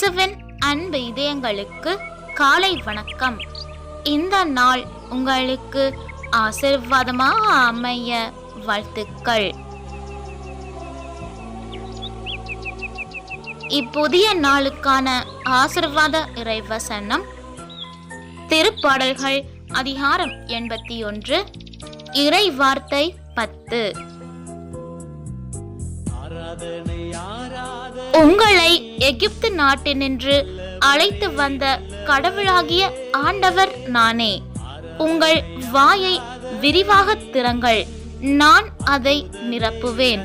இயேசுவின் அன்பு இதயங்களுக்கு காலை வணக்கம். இந்த நாள் உங்களுக்கு ஆசீர்வாதமாக அமைய வாழ்த்துக்கள். இப்புதிய நாளுக்கான ஆசீர்வாத இறைவசனம் திருப்பாடல்கள் அதிகாரம் 81 இறை வார்த்தை 10. உங்களை எகிப்து நாட்டினின்று அழைத்து வந்த கடவுளாகிய ஆண்டவர் நானே. உங்கள் வாயை விரிவாக திறங்கள், நான் அதை நிரப்புவேன்.